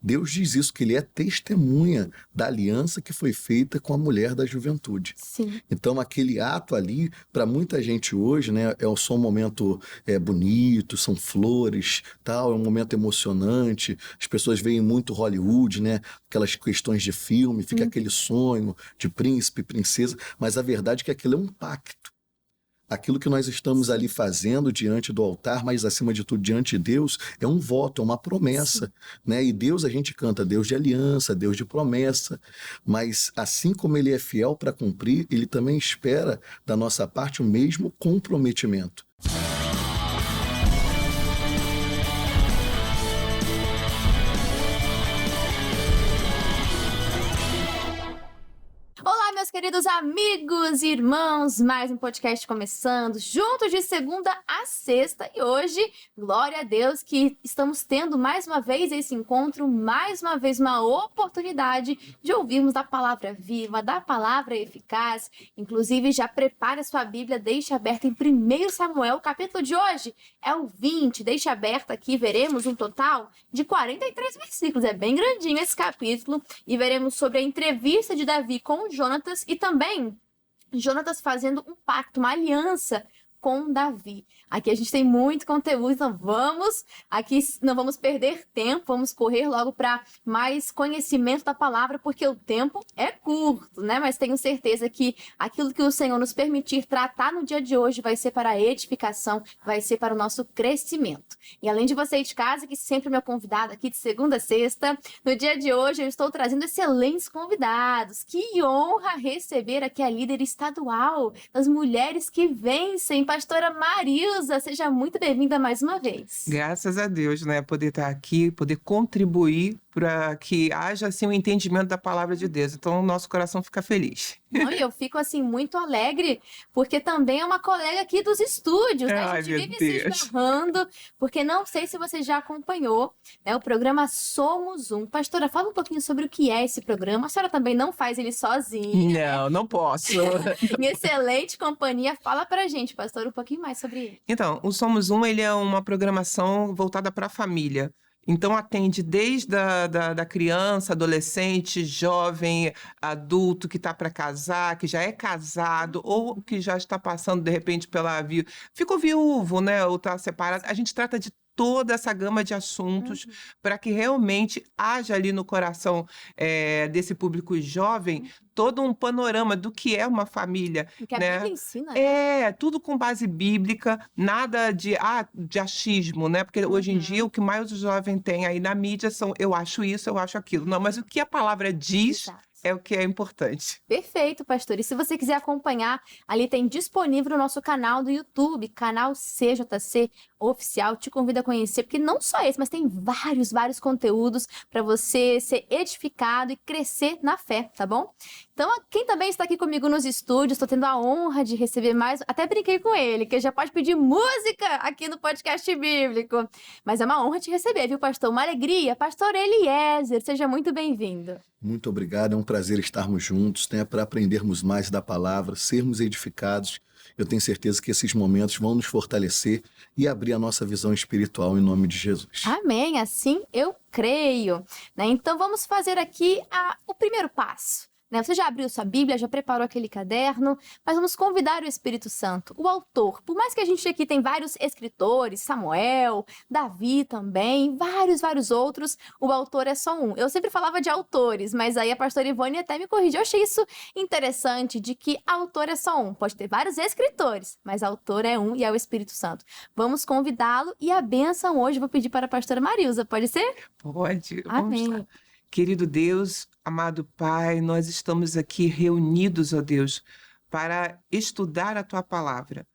Deus diz isso, que ele é testemunha da aliança que foi feita com a mulher da juventude. Sim. Então, aquele ato ali, para muita gente hoje, né, é só um momento bonito, são flores, tal, é um momento emocionante. As pessoas veem muito Hollywood, né, aquelas questões de filme, fica aquele sonho de príncipe, princesa, mas a verdade é que aquilo é um pacto. Aquilo que nós estamos ali fazendo diante do altar, mas acima de tudo diante de Deus, é um voto, é uma promessa, né? E Deus, a gente canta Deus de aliança, Deus de promessa, mas assim como ele é fiel para cumprir, ele também espera da nossa parte o mesmo comprometimento. Olá, meus queridos amigos e irmãos, mais um podcast começando, juntos de segunda a sexta, e hoje, glória a Deus que estamos tendo mais uma vez esse encontro, mais uma vez uma oportunidade de ouvirmos da palavra viva, da palavra eficaz. Inclusive, já prepare a sua Bíblia, deixe aberta em 1 Samuel, o capítulo de hoje é o 20, deixe aberta aqui, veremos um total de 43 versículos, é bem grandinho esse capítulo, e veremos sobre a entrevista de Davi com Jonatas e também Jonatas fazendo um pacto, uma aliança com Davi. Aqui a gente tem muito conteúdo, então não vamos perder tempo, vamos correr logo para mais conhecimento da palavra, porque o tempo é curto, né? Mas tenho certeza que aquilo que o Senhor nos permitir tratar no dia de hoje vai ser para a edificação, vai ser para o nosso crescimento. E além de você ir de casa, que sempre é meu convidado aqui de segunda a sexta, no dia de hoje eu estou trazendo excelentes convidados. Que honra receber aqui a líder estadual das Mulheres que Vencem, pastora Marilza, seja muito bem-vinda mais uma vez. Graças a Deus, né? Poder estar aqui, poder contribuir para que haja assim um entendimento da palavra de Deus. Então, o nosso coração fica feliz. Não, e eu fico assim muito alegre, porque também é uma colega aqui dos estúdios, né? A gente vive se esbarrando, porque não sei se você já acompanhou, né, o programa Somos Um. Pastora, fala um pouquinho sobre o que é esse programa. A senhora também não faz ele sozinha. Não, não posso. Em excelente companhia. Fala pra gente, pastor, um pouquinho mais sobre ele. Então, o Somos Um, ele é uma programação voltada para a família. Então, atende desde da criança, adolescente, jovem, adulto que está para casar, que já é casado, ou que já está passando, de repente, ficou viúvo, né? Ou está separado. A gente trata de toda essa gama de assuntos para que realmente haja ali no coração desse público jovem todo um panorama do que é uma família. Que né? a Bíblia ensina. Né? Tudo com base bíblica, nada de achismo, né? Porque hoje em dia o que mais o jovem tem aí na mídia são eu acho isso, eu acho aquilo. Não, mas o que a palavra diz... Exato. É o que é importante. Perfeito, pastor. E se você quiser acompanhar, ali tem disponível no nosso canal do YouTube, canal CJC Oficial. Te convido a conhecer, porque não só esse, mas tem vários conteúdos para você ser edificado e crescer na fé, tá bom? Então, quem também está aqui comigo nos estúdios, estou tendo a honra de receber mais... Até brinquei com ele, que já pode pedir música aqui no podcast bíblico. Mas é uma honra te receber, viu, pastor? Uma alegria. Pastor Eliezer, seja muito bem-vindo. Muito obrigado, é um prazer estarmos juntos, né, para aprendermos mais da palavra, sermos edificados. Eu tenho certeza que esses momentos vão nos fortalecer e abrir a nossa visão espiritual em nome de Jesus. Amém, assim eu creio. Né? Então vamos fazer aqui o primeiro passo. Né? Você já abriu sua Bíblia, já preparou aquele caderno, mas vamos convidar o Espírito Santo, o autor. Por mais que a gente aqui tem vários escritores, Samuel, Davi também, vários outros, o autor é só um. Eu sempre falava de autores, mas aí a pastora Ivone até me corrigiu. Eu achei isso interessante, de que autor é só um. Pode ter vários escritores, mas autor é um e é o Espírito Santo. Vamos convidá-lo e a bênção hoje eu vou pedir para a pastora Marilza, pode ser? Pode. Amém. Vamos lá. Querido Deus, amado Pai, nós estamos aqui reunidos, ó Deus, para estudar a Tua palavra.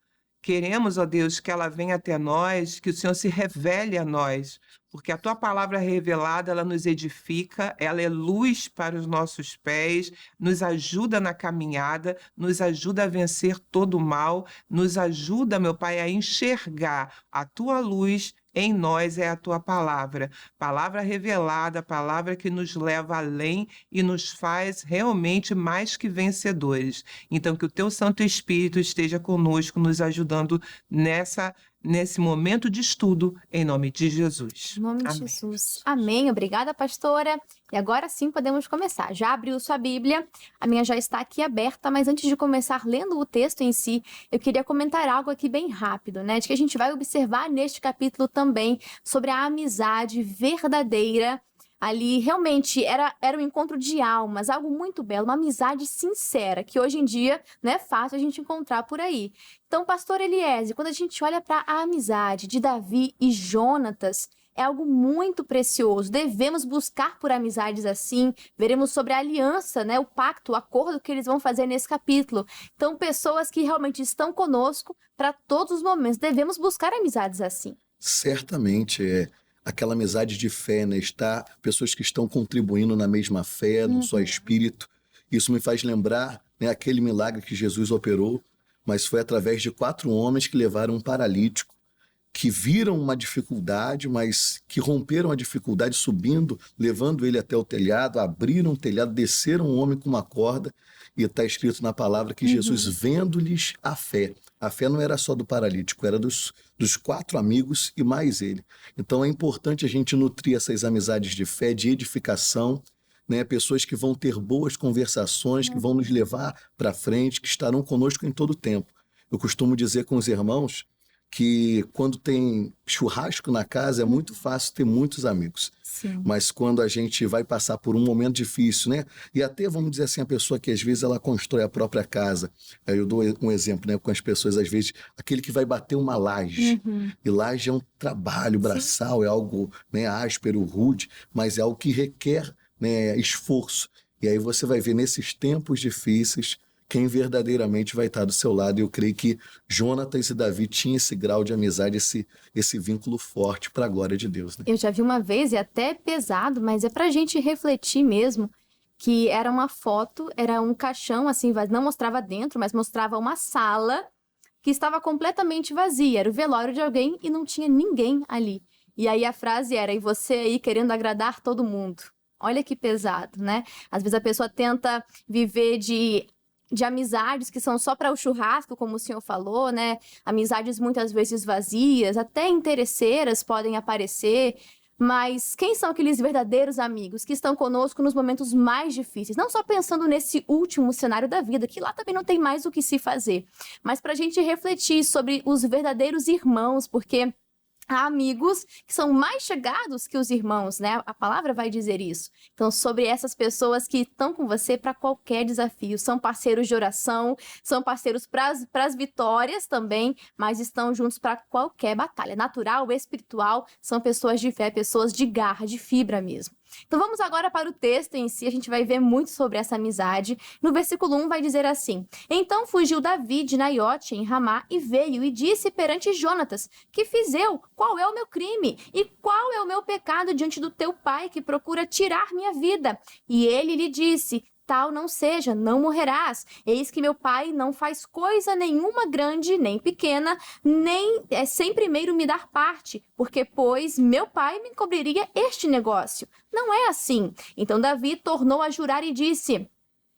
Queremos, ó Deus, que ela venha até nós, que o Senhor se revele a nós, porque a Tua palavra revelada, ela nos edifica, ela é luz para os nossos pés, nos ajuda na caminhada, nos ajuda a vencer todo o mal, nos ajuda, meu Pai, a enxergar a Tua luz em nós é a Tua palavra revelada, palavra que nos leva além e nos faz realmente mais que vencedores. Então, que o Teu Santo Espírito esteja conosco, nos ajudando nessa nesse momento de estudo, em nome de Jesus. Em nome de Amém. Jesus. Amém. Obrigada, pastora. E agora sim podemos começar. Já abriu sua Bíblia? A minha já está aqui aberta, mas antes de começar lendo o texto em si, eu queria comentar algo aqui bem rápido, né? De que a gente vai observar neste capítulo também sobre a amizade verdadeira. Ali realmente era um encontro de almas, algo muito belo, uma amizade sincera, que hoje em dia não é fácil a gente encontrar por aí. Então, pastor Eliézer, quando a gente olha para a amizade de Davi e Jonatas, é algo muito precioso. Devemos buscar por amizades assim. Veremos sobre a aliança, né, o pacto, o acordo que eles vão fazer nesse capítulo. Então, pessoas que realmente estão conosco para todos os momentos. Devemos buscar amizades assim. Certamente, aquela amizade de fé, né? Pessoas que estão contribuindo na mesma fé, no só espírito. Isso me faz lembrar, né, aquele milagre que Jesus operou, mas foi através de 4 homens que levaram um paralítico, que viram uma dificuldade, mas que romperam a dificuldade subindo, levando ele até o telhado, abriram o telhado, desceram um homem com uma corda, e está escrito na palavra que Jesus, vendo-lhes a fé não era só do paralítico, era dos 4 amigos e mais ele. Então é importante a gente nutrir essas amizades de fé, de edificação, né? Pessoas que vão ter boas conversações, que vão nos levar para frente, que estarão conosco em todo o tempo. Eu costumo dizer com os irmãos que quando tem churrasco na casa é muito fácil ter muitos amigos. Sim. Mas quando a gente vai passar por um momento difícil, né? E até, vamos dizer assim, a pessoa que às vezes ela constrói a própria casa. Aí eu dou um exemplo, né? Com as pessoas, às vezes, aquele que vai bater uma laje. E laje é um trabalho braçal, é algo, né, áspero, rude, mas é algo que requer, né, esforço. E aí você vai ver nesses tempos difíceis quem verdadeiramente vai estar do seu lado. E eu creio que Jonatas e Davi tinham esse grau de amizade, esse vínculo forte para a glória de Deus, né? Eu já vi uma vez, e até pesado, mas é pra gente refletir mesmo, que era uma foto, era um caixão, assim, não mostrava dentro, mas mostrava uma sala que estava completamente vazia. Era o velório de alguém e não tinha ninguém ali. E aí a frase era, e você aí querendo agradar todo mundo. Olha que pesado, né? Às vezes a pessoa tenta viver de amizades que são só para o churrasco, como o senhor falou, né? Amizades muitas vezes vazias, até interesseiras podem aparecer, mas quem são aqueles verdadeiros amigos que estão conosco nos momentos mais difíceis? Não só pensando nesse último cenário da vida, que lá também não tem mais o que se fazer, mas para a gente refletir sobre os verdadeiros irmãos, porque há amigos que são mais chegados que os irmãos, né? A palavra vai dizer isso. Então, sobre essas pessoas que estão com você para qualquer desafio. São parceiros de oração, são parceiros para as vitórias também, mas estão juntos para qualquer batalha. Natural, espiritual, são pessoas de fé, pessoas de garra, de fibra mesmo. Então vamos agora para o texto em si, a gente vai ver muito sobre essa amizade. No versículo 1 vai dizer assim: Então fugiu Davi de Naiote em Ramá e veio e disse perante Jonatas: Que fiz eu? Qual é o meu crime? E qual é o meu pecado diante do teu pai que procura tirar minha vida? E ele lhe disse: Tal não seja, não morrerás. Eis que meu pai não faz coisa nenhuma grande, nem pequena, nem sem primeiro me dar parte, porque, pois, meu pai me encobriria este negócio. Não é assim. Então Davi tornou a jurar e disse: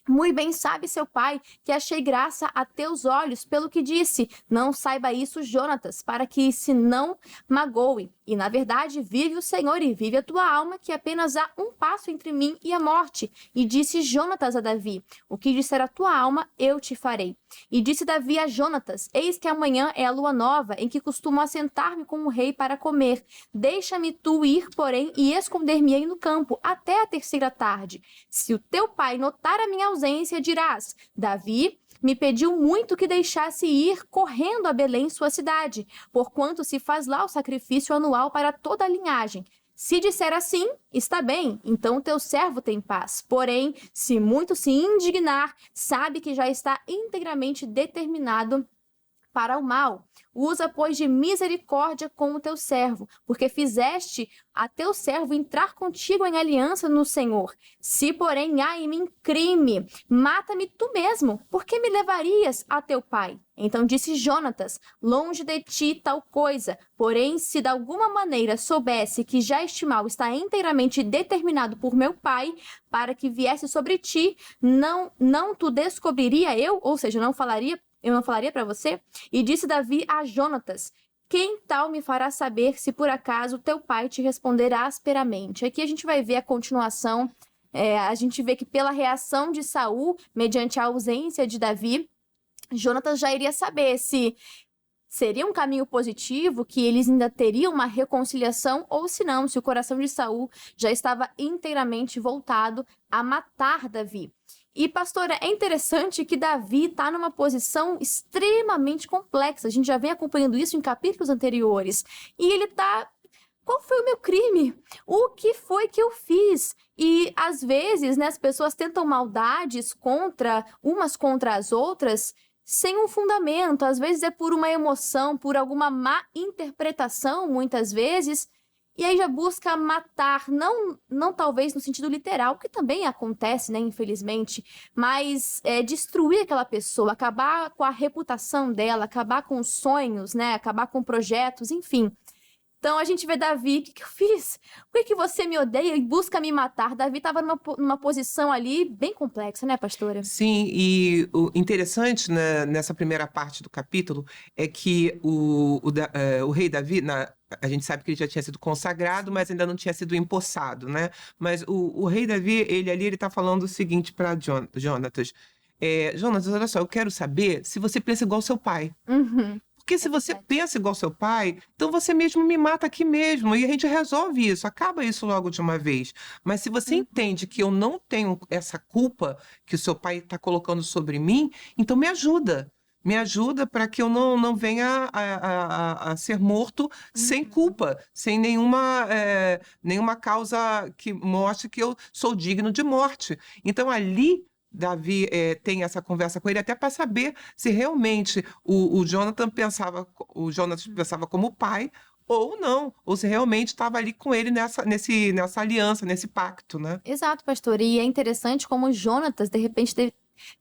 Muito bem sabe seu pai que achei graça a teus olhos, pelo que disse, não saiba isso Jonatas, para que se não magoe. E na verdade vive o Senhor e vive a tua alma, que apenas há um passo entre mim e a morte. E disse Jonatas a Davi: O que disser a tua alma, eu te farei. E disse Davi a Jonatas: Eis que amanhã é a lua nova, em que costumo assentar-me com o rei para comer. Deixa-me tu ir, porém, e esconder-me-ei no campo, até a 3ª tarde. Se o teu pai notar a minha ausência, dirás: Davi me pediu muito que deixasse ir correndo a Belém, sua cidade, porquanto se faz lá o sacrifício anual para toda a linhagem. Se disser assim, está bem, então teu servo tem paz. Porém, se muito se indignar, sabe que já está integramente determinado para o mal. Usa, pois, de misericórdia com o teu servo, porque fizeste a teu servo entrar contigo em aliança no Senhor. Se, porém, há em mim crime, mata-me tu mesmo, porque me levarias a teu pai? Então disse Jonatas: longe de ti tal coisa, porém, se de alguma maneira soubesse que já este mal está inteiramente determinado por meu pai, para que viesse sobre ti, não tu descobriria eu, ou seja, eu não falaria para você? E disse Davi a Jonatas: quem tal me fará saber se por acaso teu pai te responder asperamente? Aqui a gente vai ver a continuação. A gente vê que pela reação de Saul, mediante a ausência de Davi, Jonatas já iria saber se seria um caminho positivo, que eles ainda teriam uma reconciliação, ou se não, se o coração de Saul já estava inteiramente voltado a matar Davi. E, pastora, é interessante que Davi está numa posição extremamente complexa. A gente já vem acompanhando isso em capítulos anteriores. E ele está... Qual foi o meu crime? O que foi que eu fiz? E, às vezes, né, as pessoas tentam maldades umas contra as outras sem um fundamento. Às vezes é por uma emoção, por alguma má interpretação, muitas vezes. E aí já busca matar, não talvez no sentido literal, que também acontece, né, infelizmente, mas destruir aquela pessoa, acabar com a reputação dela, acabar com os sonhos, né, acabar com projetos, enfim. Então a gente vê Davi, o que eu fiz? Por que você me odeia e busca me matar? Davi estava numa posição ali bem complexa, né, pastora? Sim, e o interessante, né, nessa primeira parte do capítulo é que o rei Davi, a gente sabe que ele já tinha sido consagrado, mas ainda não tinha sido empossado, né? Mas o rei Davi, ele está falando o seguinte para Jonatas. Jonatas, olha só, eu quero saber se você pensa igual ao seu pai. Uhum. Porque se você pensa igual ao seu pai, então você mesmo me mata aqui mesmo. E a gente resolve isso, acaba isso logo de uma vez. Mas se você entende que eu não tenho essa culpa que o seu pai está colocando sobre mim, então me ajuda. Me ajuda para que eu não venha a ser morto sem culpa, sem nenhuma causa que mostre que eu sou digno de morte. Então ali Davi tem essa conversa com ele até para saber se realmente o Jonatas pensava como pai ou não, ou se realmente estava ali com ele nessa aliança, nesse pacto, né? Exato, pastor. E é interessante como Jonatas, de repente,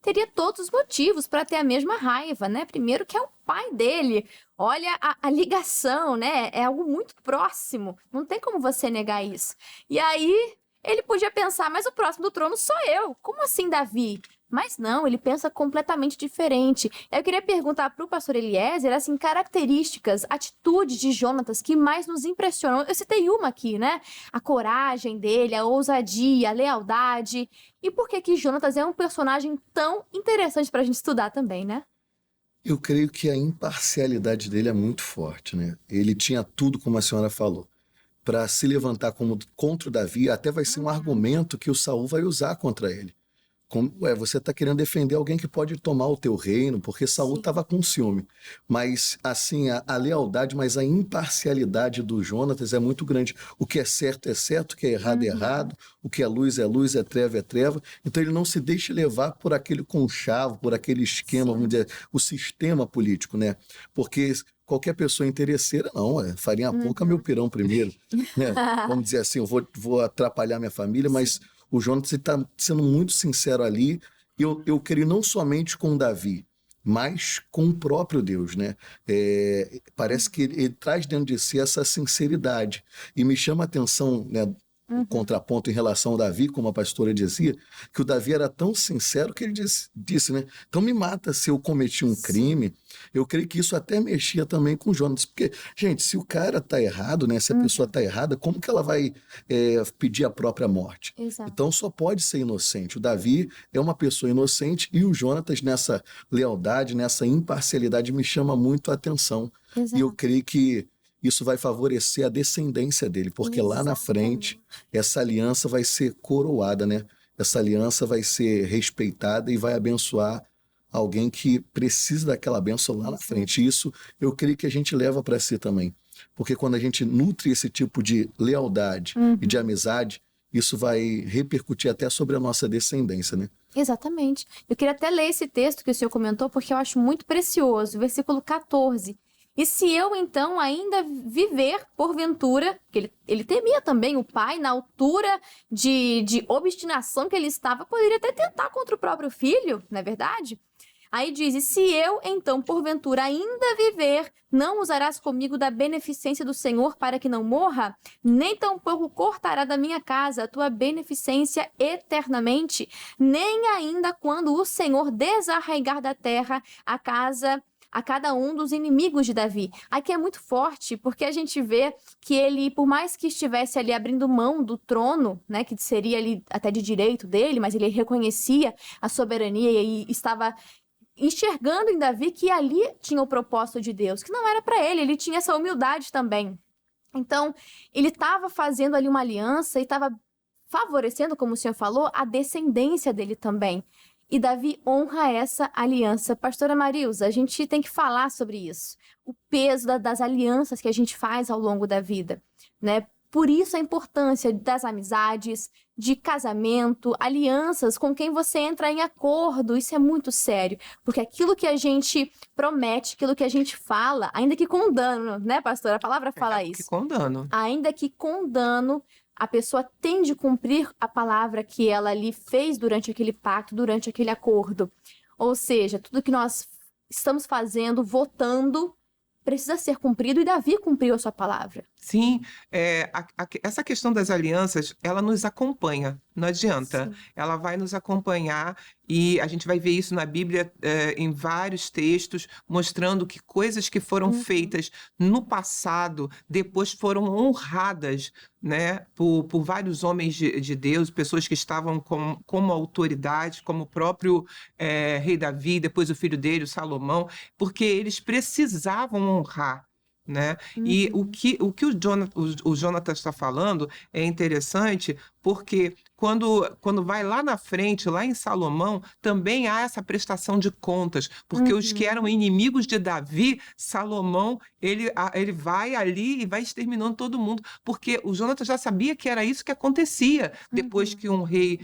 teria todos os motivos para ter a mesma raiva, né? Primeiro que é o pai dele. Olha a ligação, né? É algo muito próximo. Não tem como você negar isso. E aí ele podia pensar, mas o próximo do trono sou eu. Como assim, Davi? Mas não, ele pensa completamente diferente. Eu queria perguntar para o pastor Eliezer, assim, características, atitudes de Jonatas que mais nos impressionam. Eu citei uma aqui, né? A coragem dele, a ousadia, a lealdade. E por que Jonatas é um personagem tão interessante para a gente estudar também, né? Eu creio que a imparcialidade dele é muito forte, né? Ele tinha tudo, como a senhora falou, para se levantar contra o Davi. Até vai ser um argumento que o Saul vai usar contra ele. Você está querendo defender alguém que pode tomar o teu reino, porque Saul estava com ciúme. Mas, assim, a lealdade, mas a imparcialidade do Jonatas é muito grande. O que é certo, o que é errado, é errado. O que é luz, é treva, é treva. Então, ele não se deixa levar por aquele conchavo, por aquele esquema, vamos dizer, o sistema político, né? Porque qualquer pessoa interesseira, não, farinha pouca, meu pirão primeiro. Né? Vamos dizer assim, eu vou atrapalhar minha família, mas o Jonatas está sendo muito sincero ali. Eu creio não somente com Davi, mas com o próprio Deus, né? Parece que ele traz dentro de si essa sinceridade. E me chama a atenção, né, o contraponto em relação ao Davi, como a pastora dizia, que o Davi era tão sincero que ele disse, né? Então me mata se eu cometi um crime. Eu creio que isso até mexia também com Jonatas, porque, gente, se o cara está errado, né? Se a pessoa está errada, como que ela vai pedir a própria morte? Exato. Então só pode ser inocente. O Davi é uma pessoa inocente e o Jonatas, nessa lealdade, nessa imparcialidade, me chama muito a atenção. Exato. E eu creio que isso vai favorecer a descendência dele, porque lá na frente essa aliança vai ser coroada, né? Essa aliança vai ser respeitada e vai abençoar alguém que precisa daquela bênção lá na frente. Isso eu creio que a gente leva para si também, porque quando a gente nutre esse tipo de lealdade e de amizade, isso vai repercutir até sobre a nossa descendência, né? Exatamente. Eu queria até ler esse texto que o senhor comentou, porque eu acho muito precioso, versículo 14. E se eu, então, ainda viver, porventura, que ele temia também o pai, na altura de obstinação que ele estava, poderia até tentar contra o próprio filho, não é verdade? Aí diz, e se eu, então, porventura, ainda viver, não usarás comigo da beneficência do Senhor para que não morra? Nem tampouco cortará da minha casa a tua beneficência eternamente, nem ainda quando o Senhor desarraigar da terra a casa a cada um dos inimigos de Davi. Aqui é muito forte, porque a gente vê que ele, por mais que estivesse ali abrindo mão do trono, né, que seria ali até de direito dele, mas ele reconhecia a soberania e estava enxergando em Davi que ali tinha o propósito de Deus, que não era para ele tinha essa humildade também. Então, ele estava fazendo ali uma aliança e estava favorecendo, como o senhor falou, a descendência dele também. E Davi honra essa aliança. Pastora Marilza, a gente tem que falar sobre isso. O peso das alianças que a gente faz ao longo da vida, né? Por isso a importância das amizades, de casamento, alianças com quem você entra em acordo. Isso é muito sério, porque aquilo que a gente promete, aquilo que a gente fala, ainda que com dano, né, pastora? A palavra fala isso. Que com dano. Ainda que com dano, a pessoa tem de cumprir a palavra que ela ali fez durante aquele pacto, durante aquele acordo. Ou seja, tudo que nós estamos fazendo, votando, precisa ser cumprido, e Davi cumpriu a sua palavra. Sim, essa questão das alianças, ela nos acompanha, não adianta. Sim. Ela vai nos acompanhar e a gente vai ver isso na Bíblia, em vários textos, mostrando que coisas que foram feitas no passado, depois foram honradas, né, por vários homens de Deus, pessoas que estavam como autoridade, como o próprio rei Davi, depois o filho dele, o Salomão, porque eles precisavam honrar. Né? E o que o Jonatas está falando é interessante, porque quando vai lá na frente, lá em Salomão, também há essa prestação de contas, porque os que eram inimigos de Davi, Salomão, ele vai ali e vai exterminando todo mundo, porque o Jonatas já sabia que era isso que acontecia depois que um rei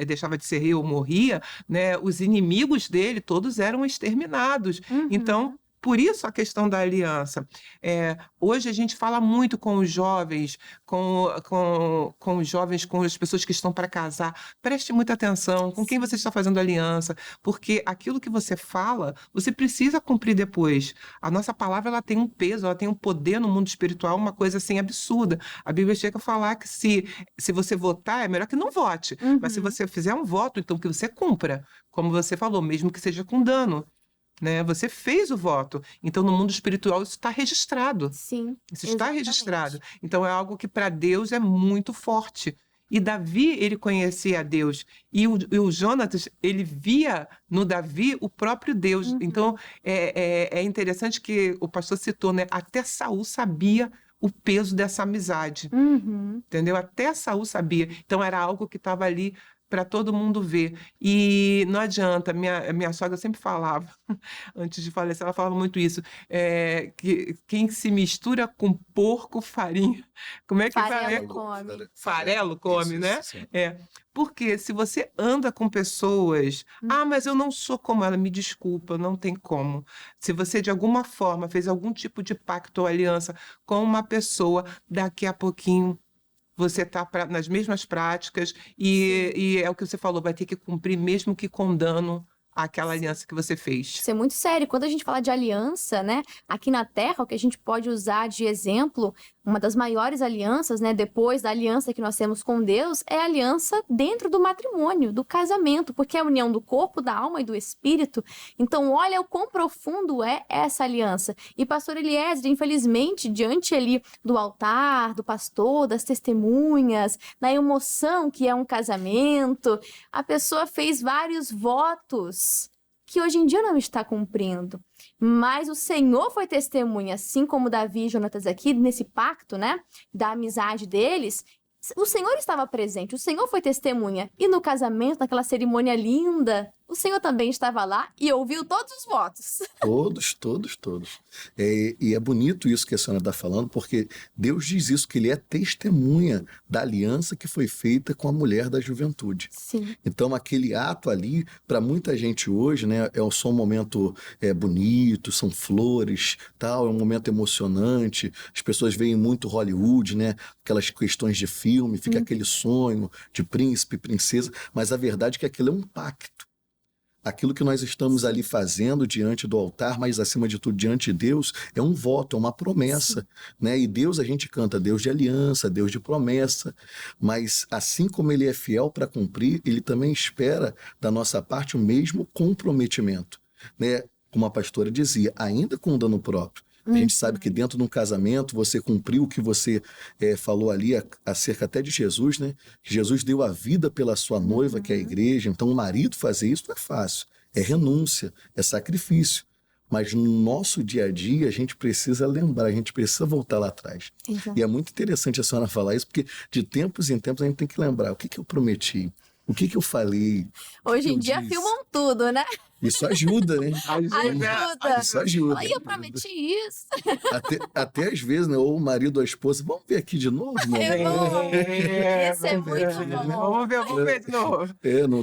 deixava de ser rei ou morria, né? Os inimigos dele todos eram exterminados. Então, por isso a questão da aliança. Hoje a gente fala muito com os jovens, com os jovens, com as pessoas que estão para casar. Preste muita atenção com quem você está fazendo aliança, porque aquilo que você fala, você precisa cumprir depois. A nossa palavra, ela tem um peso, ela tem um poder no mundo espiritual, uma coisa assim absurda. A Bíblia chega a falar que se você votar, é melhor que não vote. Mas se você fizer um voto, então que você cumpra. Como você falou, mesmo que seja com dano. Né? Você fez o voto. Então, no mundo espiritual, isso está registrado. Sim, isso está exatamente. registrado. Então, é algo que para Deus é muito forte. E Davi, ele conhecia a Deus. E o Jonatas, ele via no Davi o próprio Deus. Então, é interessante que o pastor citou, né? Até Saul sabia o peso dessa amizade. Entendeu? Até Saul sabia. Então, era algo que estava ali para todo mundo ver. E não adianta, minha sogra sempre falava, antes de falecer, ela falava muito isso, que quem se mistura com porco, farinha... Como é que Farelo come. Farelo come, Isso, né? sim. Porque se você anda com pessoas... mas eu não sou como ela, me desculpa, não tem como. Se você, de alguma forma, fez algum tipo de pacto ou aliança com uma pessoa, daqui a pouquinho você está nas mesmas práticas e é o que você falou, vai ter que cumprir mesmo que com dano àquela aliança que você fez. Isso é muito sério. Quando a gente fala de aliança, né, aqui na Terra, o que a gente pode usar de exemplo, uma das maiores alianças, né, depois da aliança que nós temos com Deus, é a aliança dentro do matrimônio, do casamento, porque é a união do corpo, da alma e do espírito. Então, olha o quão profundo é essa aliança. E pastor Eliezer, infelizmente, diante ali do altar, do pastor, das testemunhas, da emoção que é um casamento, a pessoa fez vários votos que hoje em dia não está cumprindo. Mas o Senhor foi testemunha, assim como Davi e Jonatas aqui, nesse pacto, né, da amizade deles. O Senhor estava presente, o Senhor foi testemunha. E no casamento, naquela cerimônia linda, o Senhor também estava lá e ouviu todos os votos. Todos. E é bonito isso que a senhora está falando, porque Deus diz isso, que ele é testemunha da aliança que foi feita com a mulher da juventude. Sim. Então, aquele ato ali, para muita gente hoje, né, é só um momento bonito, são flores, tal, é um momento emocionante. As pessoas veem muito Hollywood, né, aquelas questões de filme, fica aquele sonho de príncipe, princesa, mas a verdade é que aquilo é um pacto. Aquilo que nós estamos ali fazendo diante do altar, mas acima de tudo diante de Deus, é um voto, é uma promessa, né? E Deus, a gente canta Deus de aliança, Deus de promessa, mas assim como ele é fiel para cumprir, ele também espera da nossa parte o mesmo comprometimento, né? como a pastora dizia, ainda com dano próprio. A gente sabe que dentro de um casamento você cumpriu o que você falou ali acerca até de Jesus, né? Jesus deu a vida pela sua noiva, que é a igreja. Então o marido fazer isso não é fácil. É renúncia, é sacrifício. Mas no nosso dia a dia a gente precisa lembrar, a gente precisa voltar lá atrás. Exato. E é muito interessante a senhora falar isso, porque de tempos em tempos a gente tem que lembrar o que eu prometi, o que eu falei. Hoje em eu dia disse. filmam tudo, né? Isso ajuda, né? Ajuda. Isso ajuda. Fala, "Ih, eu prometi isso." Até às vezes, né? Ou o marido ou a esposa, vamos ver aqui de novo, né? Esse é muito bom. Vamos ver de novo.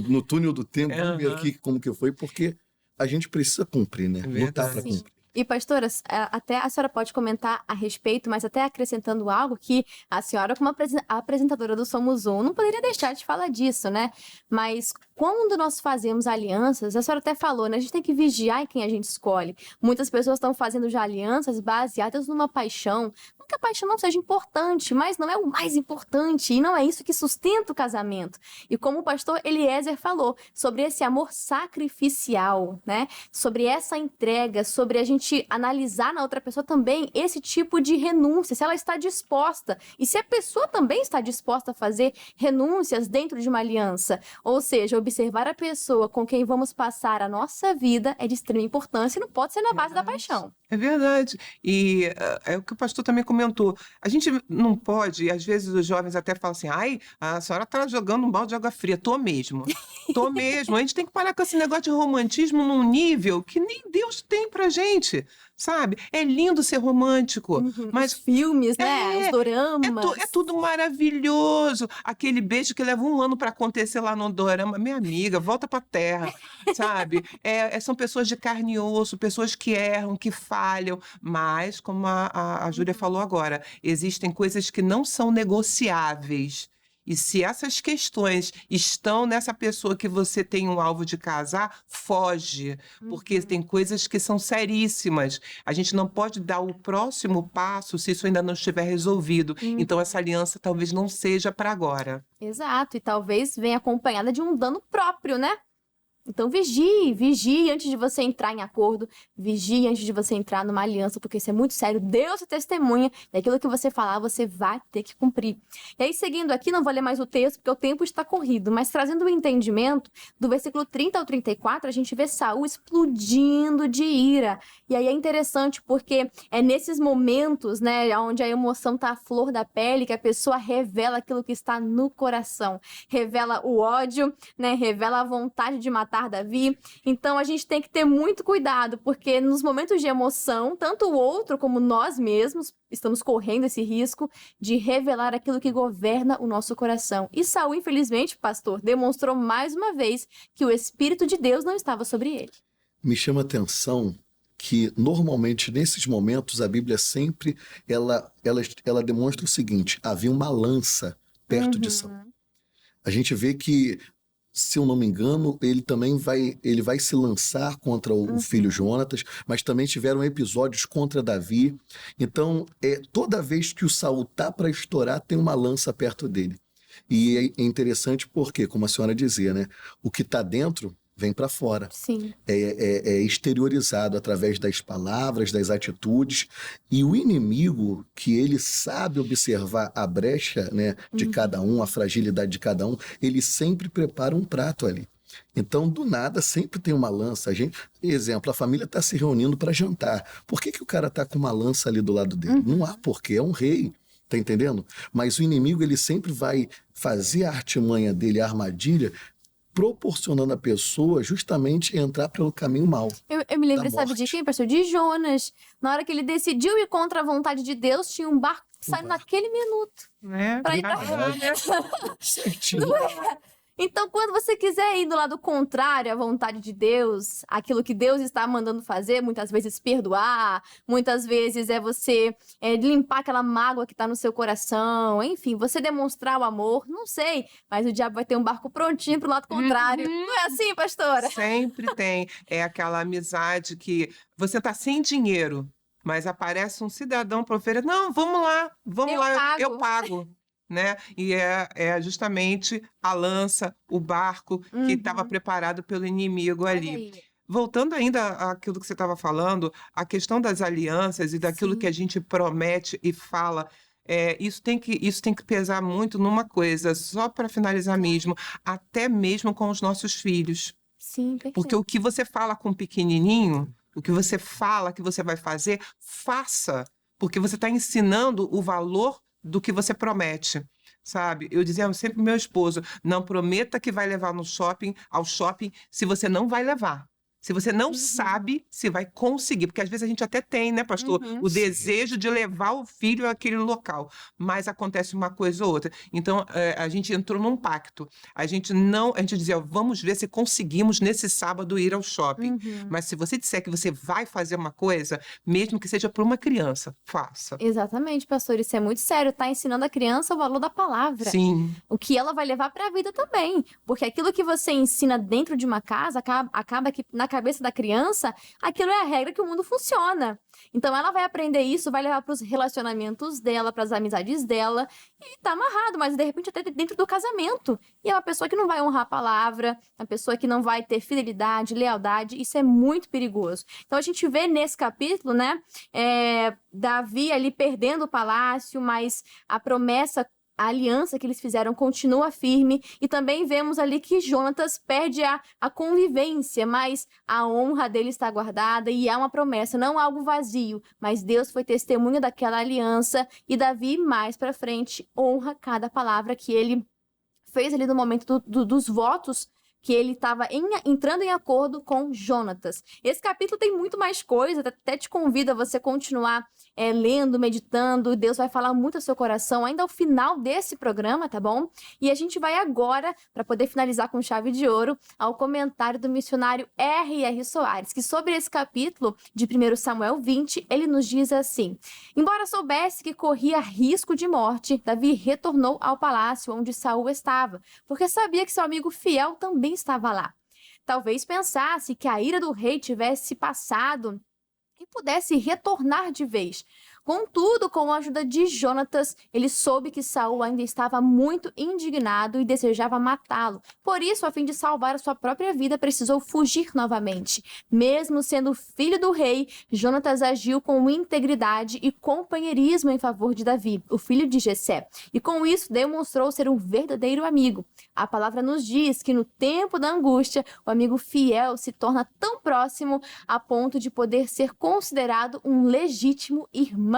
No túnel do tempo, vamos ver Aham. aqui como que foi, porque a gente precisa cumprir, né? É Lutar para verdade. cumprir. E, pastora, até a senhora pode comentar a respeito, mas até acrescentando algo que a senhora, como apresentadora do Somos Um, não poderia deixar de falar disso, né? Mas quando nós fazemos alianças, a senhora até falou, né? A gente tem que vigiar em quem a gente escolhe. Muitas pessoas estão fazendo já alianças baseadas numa paixão. Não que a paixão não seja importante, mas não é o mais importante. E não é isso que sustenta o casamento. E como o pastor Eliezer falou, sobre esse amor sacrificial, né? Sobre essa entrega, sobre a gente analisar na outra pessoa também esse tipo de renúncia, se ela está disposta. E se a pessoa também está disposta a fazer renúncias dentro de uma aliança. Ou seja, observar a pessoa com quem vamos passar a nossa vida é de extrema importância e não pode ser na base da paixão. É verdade. E é o que o pastor também comentou. A gente não pode, e às vezes os jovens até falam assim, ai, a senhora tá jogando um balde de água fria. Tô mesmo. Tô mesmo. A gente tem que parar com esse negócio de romantismo num nível que nem Deus tem pra gente, sabe? É lindo ser romântico, mas Os filmes, né? Os doramas. é tudo maravilhoso. Aquele beijo que leva um ano para acontecer lá no dorama. Minha amiga, volta pra terra, sabe? São pessoas de carne e osso, pessoas que erram, que falham. Mas, como a Júlia falou agora, existem coisas que não são negociáveis. E se essas questões estão nessa pessoa que você tem um alvo de casar, foge, porque tem coisas que são seríssimas. A gente não pode dar o próximo passo se isso ainda não estiver resolvido. Então, essa aliança talvez não seja para agora. Exato, e talvez venha acompanhada de um dano próprio, né? Então vigie antes de você entrar em acordo, vigie antes de você entrar numa aliança, porque isso é muito sério. Deus é testemunha, e aquilo que você falar, você vai ter que cumprir. E aí, seguindo aqui, não vou ler mais o texto, porque o tempo está corrido, mas trazendo o entendimento, do versículo 30 ao 34, a gente vê Saul explodindo de ira. E aí é interessante, porque é nesses momentos, né, onde a emoção tá à flor da pele, que a pessoa revela aquilo que está no coração. Revela o ódio, né, revela a vontade de matar Davi. Então a gente tem que ter muito cuidado, porque nos momentos de emoção, tanto o outro como nós mesmos estamos correndo esse risco de revelar aquilo que governa o nosso coração. E Saul, infelizmente, pastor, demonstrou mais uma vez que o Espírito de Deus não estava sobre ele. Me chama a atenção que normalmente nesses momentos a Bíblia sempre ela demonstra o seguinte: havia uma lança perto de Saul. A gente vê que, se eu não me engano, ele também vai se lançar contra o filho Jonatas, mas também tiveram episódios contra Davi. Então, toda vez que o Saul tá para estourar, tem uma lança perto dele. E é interessante porque, como a senhora dizia, né, o que está dentro vem para fora. Sim. É exteriorizado através das palavras, das atitudes, e o inimigo, que ele sabe observar a brecha, né, de cada um, a fragilidade de cada um, ele sempre prepara um prato ali. Então, do nada, sempre tem uma lança. Exemplo, a família está se reunindo para jantar. Por que o cara está com uma lança ali do lado dele? Não há porquê, é um rei. Tá entendendo? Mas o inimigo, ele sempre vai fazer a artimanha dele, a armadilha, proporcionando a pessoa justamente entrar pelo caminho mau. Eu me lembro, da sabe morte. de quem, pastor? De Jonas. Na hora que ele decidiu ir contra a vontade de Deus, tinha um barco saindo naquele minuto. Né? Pra ir pra Certinho. Então, quando você quiser ir do lado contrário à vontade de Deus, aquilo que Deus está mandando fazer, muitas vezes perdoar, muitas vezes é você limpar aquela mágoa que está no seu coração, enfim, você demonstrar o amor, não sei, mas o diabo vai ter um barco prontinho pro lado contrário. Não é assim, pastora? Sempre tem. É aquela amizade que você tá sem dinheiro, mas aparece um cidadão para oferecer. Não, vamos lá, eu pago. Né? E é justamente a lança, o barco que estava preparado pelo inimigo ali. Voltando ainda àquilo que você estava falando, a questão das alianças e daquilo que a gente promete e fala, isso tem que pesar muito numa coisa, só para finalizar mesmo, até mesmo com os nossos filhos. Sim, Porque perfeito. o que você fala com o pequenininho, o que você fala que você vai fazer, faça, porque você está ensinando o valor do que você promete. Sabe? Eu dizia sempre pro meu esposo, não prometa que vai levar ao shopping, se você não vai levar. Se você não sabe se vai conseguir, porque às vezes a gente até tem, né, pastor, o Sim. desejo de levar o filho àquele local, mas acontece uma coisa ou outra. Então, a gente entrou num pacto. A gente dizia, ó, vamos ver se conseguimos nesse sábado ir ao shopping. Mas se você disser que você vai fazer uma coisa, mesmo que seja para uma criança, faça. Exatamente, pastor. Isso é muito sério. Tá ensinando a criança o valor da palavra. Sim. O que ela vai levar para a vida também. Porque aquilo que você ensina dentro de uma casa, acaba que na cabeça da criança, aquilo é a regra que o mundo funciona. Então ela vai aprender isso, vai levar para os relacionamentos dela, para as amizades dela, e tá amarrado, mas de repente até dentro do casamento. E é uma pessoa que não vai honrar a palavra, uma pessoa que não vai ter fidelidade, lealdade, isso é muito perigoso. Então a gente vê nesse capítulo, né, Davi ali perdendo o palácio, mas a promessa, a aliança que eles fizeram continua firme, e também vemos ali que Jonatas perde a convivência, mas a honra dele está guardada e há uma promessa, não algo vazio, mas Deus foi testemunha daquela aliança, e Davi mais pra frente honra cada palavra que ele fez ali no momento dos votos, que ele estava entrando em acordo com Jonatas. Esse capítulo tem muito mais coisa, até te convido a você continuar lendo, meditando. Deus vai falar muito ao seu coração ainda ao final desse programa, tá bom? E a gente vai agora, para poder finalizar com chave de ouro, ao comentário do missionário R.R. Soares, que sobre esse capítulo de 1 Samuel 20, ele nos diz assim: embora soubesse que corria risco de morte, Davi retornou ao palácio onde Saul estava, porque sabia que seu amigo fiel também estava lá. Talvez pensasse que a ira do rei tivesse passado e pudesse retornar de vez. Contudo, com a ajuda de Jonatas, ele soube que Saul ainda estava muito indignado e desejava matá-lo. Por isso, a fim de salvar a sua própria vida, precisou fugir novamente. Mesmo sendo filho do rei, Jonatas agiu com integridade e companheirismo em favor de Davi, o filho de Jessé, e com isso demonstrou ser um verdadeiro amigo. A palavra nos diz que no tempo da angústia, o amigo fiel se torna tão próximo a ponto de poder ser considerado um legítimo irmão.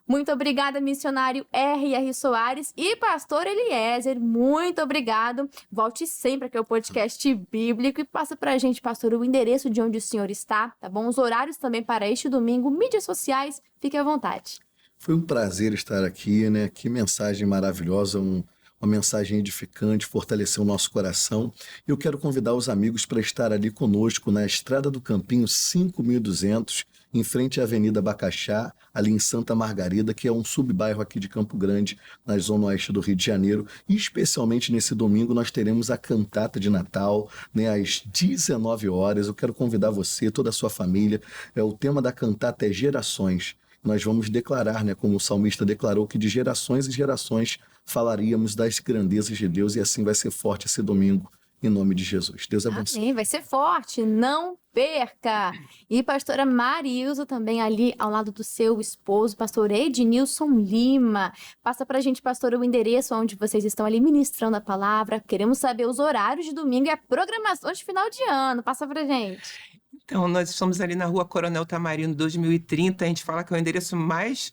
Muito obrigada, missionário R.R. Soares e pastor Eliezer. Muito obrigado. Volte sempre aqui ao podcast bíblico e passa pra gente, pastor, o endereço de onde o senhor está, tá bom? Os horários também para este domingo, mídias sociais, fique à vontade. Foi um prazer estar aqui, né? Que mensagem maravilhosa, uma mensagem edificante, fortaleceu o nosso coração. Eu quero convidar os amigos para estar ali conosco na Estrada do Campinho 5200, em frente à Avenida Bacaxá, ali em Santa Margarida, que é um subbairro aqui de Campo Grande, na zona oeste do Rio de Janeiro. E especialmente nesse domingo nós teremos a cantata de Natal, né, às 19 horas. Eu quero convidar você, toda a sua família. O tema da cantata é Gerações. Nós vamos declarar, né, como o salmista declarou, que de gerações e gerações falaríamos das grandezas de Deus, e assim vai ser forte esse domingo, em nome de Jesus. Deus abençoe. Amém, vai ser forte, não perca! E pastora Marilza também ali ao lado do seu esposo, pastor Ednilson Lima. Passa pra gente, pastor, o endereço onde vocês estão ali ministrando a palavra. Queremos saber os horários de domingo e a programação de final de ano. Passa pra gente. Então, nós estamos ali na Rua Coronel Tamarino 2030, a gente fala que é o endereço mais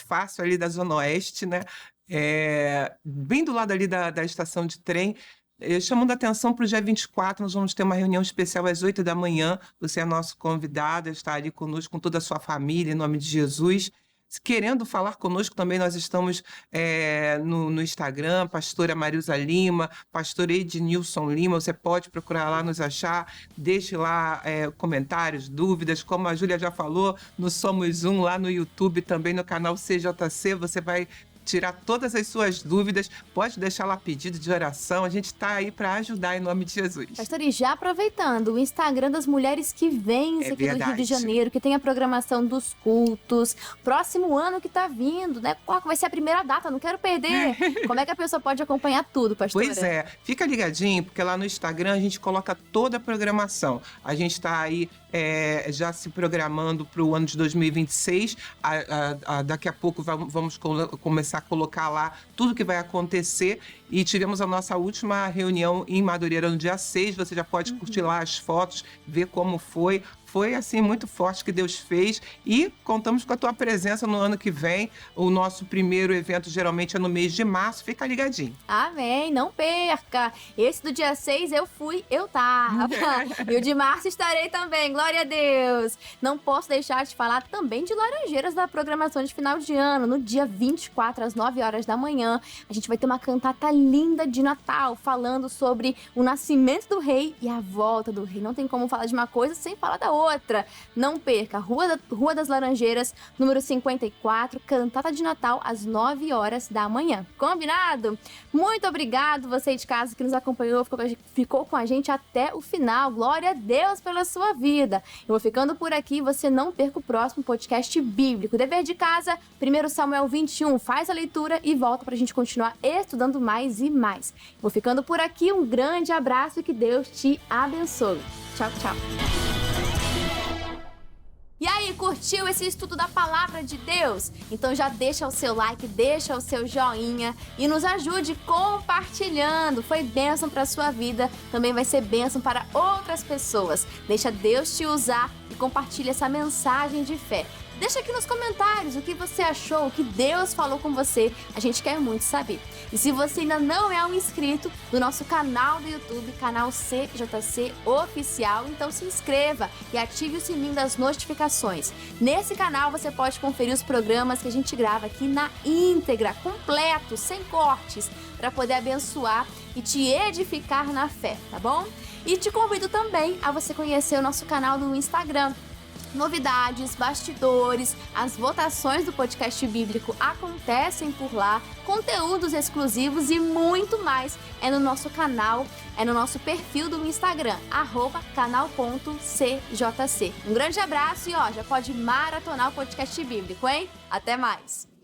fácil ali da Zona Oeste, né? Bem do lado ali da estação de trem. Chamando a atenção para o dia 24, nós vamos ter uma reunião especial às 8 da manhã. Você é nosso convidado, está ali conosco com toda a sua família, em nome de Jesus. Querendo falar conosco também, nós estamos no Instagram, pastora Marilza Lima, pastor Ednilson Lima, você pode procurar lá, nos achar, deixe lá comentários, dúvidas, como a Júlia já falou, no Somos Um, lá no YouTube, também no canal CJC, você vai tirar todas as suas dúvidas. Pode deixar lá pedido de oração. A gente está aí para ajudar em nome de Jesus. Pastor, e já aproveitando, o Instagram das mulheres que vêm aqui do Rio de Janeiro, que tem a programação dos cultos, próximo ano que tá vindo, né? Qual vai ser a primeira data? Não quero perder. Como é que a pessoa pode acompanhar tudo, pastora? Pois é, fica ligadinho, porque lá no Instagram a gente coloca toda a programação. A gente está aí já se programando para o ano de 2026. Daqui a pouco vamos começar a colocar lá tudo que vai acontecer. E tivemos a nossa última reunião em Madureira no dia 6. Você já pode curtir lá as fotos, ver como foi. Foi, assim, muito forte que Deus fez e contamos com a tua presença no ano que vem. O nosso primeiro evento geralmente é no mês de março. Fica ligadinho. Amém, não perca. Esse do dia 6 eu fui, eu tava. E o de março estarei também, glória a Deus. Não posso deixar de falar também de Laranjeiras da programação de final de ano. No dia 24, às 9 horas da manhã, a gente vai ter uma cantata linda de Natal, falando sobre o nascimento do rei e a volta do rei. Não tem como falar de uma coisa sem falar da outra. Não perca, Rua das Laranjeiras, número 54, cantata de Natal, às 9 horas da manhã. Combinado? Muito obrigado, você de casa que nos acompanhou, ficou com a gente até o final. Glória a Deus pela sua vida. Eu vou ficando por aqui, você não perca o próximo podcast bíblico. Dever de casa, 1 Samuel 21, faz a leitura e volta pra gente continuar estudando mais e mais. Vou ficando por aqui, um grande abraço e que Deus te abençoe. Tchau, tchau. E aí, curtiu esse estudo da Palavra de Deus? Então já deixa o seu like, deixa o seu joinha e nos ajude compartilhando. Foi bênção para a sua vida, também vai ser bênção para outras pessoas. Deixa Deus te usar e compartilha essa mensagem de fé. Deixa aqui nos comentários o que você achou, o que Deus falou com você. A gente quer muito saber. E se você ainda não é um inscrito do nosso canal do YouTube, canal CJC Oficial, então se inscreva e ative o sininho das notificações. Nesse canal você pode conferir os programas que a gente grava aqui na íntegra, completo, sem cortes, para poder abençoar e te edificar na fé, tá bom? E te convido também a você conhecer o nosso canal do Instagram. Novidades, bastidores, as votações do podcast bíblico acontecem por lá, conteúdos exclusivos e muito mais é no nosso canal, é no nosso perfil do Instagram, @canal.cjc. Um grande abraço e já pode maratonar o podcast bíblico, hein? Até mais!